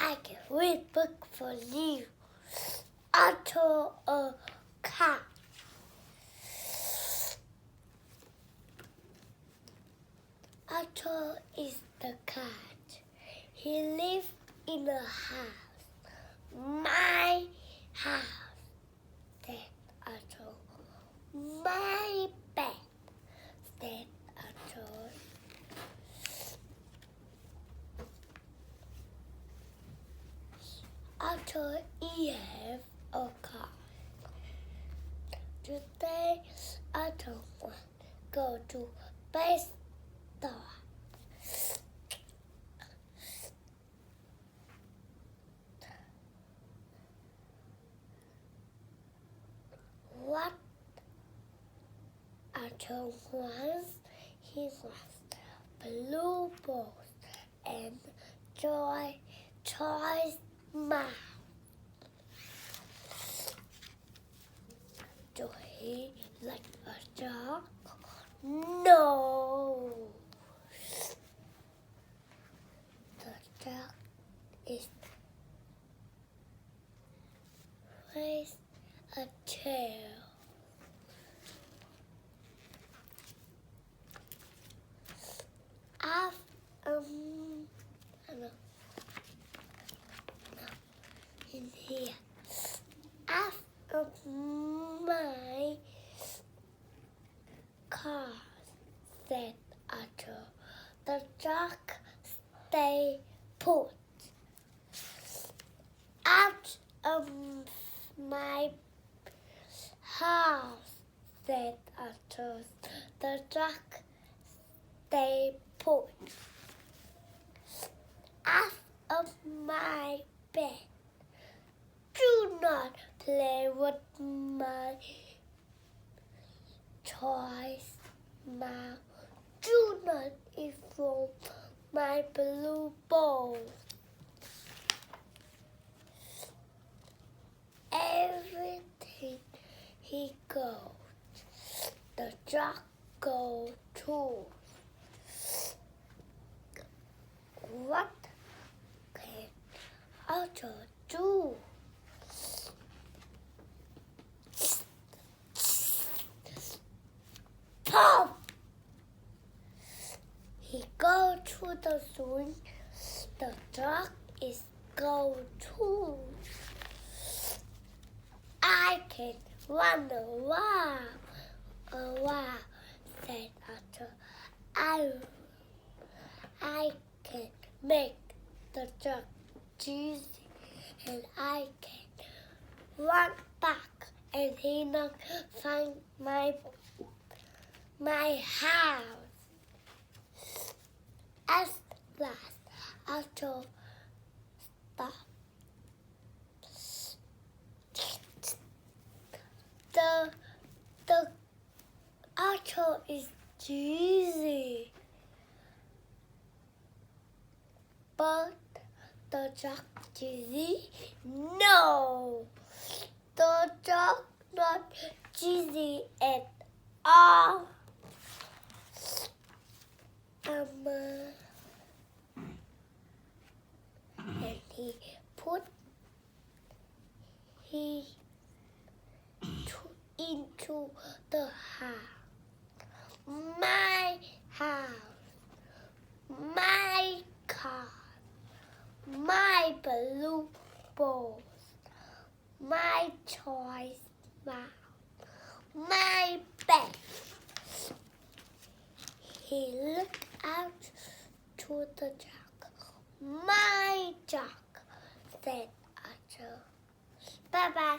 I can read book for you. Otto a cat. Otto is the cat. He lives in a house. My house, said Otto. My bed, said Otto. Otto is a cat. Today, Otto wants to go to bed store. What Otto wants? He wants blue balls and toys mouth. Do he like a dog? No. The dog is with a tail. In here. After my car, said Otto. The dog stay put. Out of my house, said Otto. The dog stay put. Out of my bed. Do not play with my toys, Mom. Do not eat from my blue bowl. Everything he goes, the dog goes too. What can Otto do? Pop! He go to the swing. The dog is go too. I can run a while, said Otto. I can make the dog cheesy, and I can run back, and he not find my house. At last, Otto stopped. The Otto is cheesy, but the dog cheesy? No, the dog not cheesy at all. And he put into the house. My house, my car, my blue balls, my toys mouth, my bed. He looked out to the dog. My dog, said Otto. Bye-bye.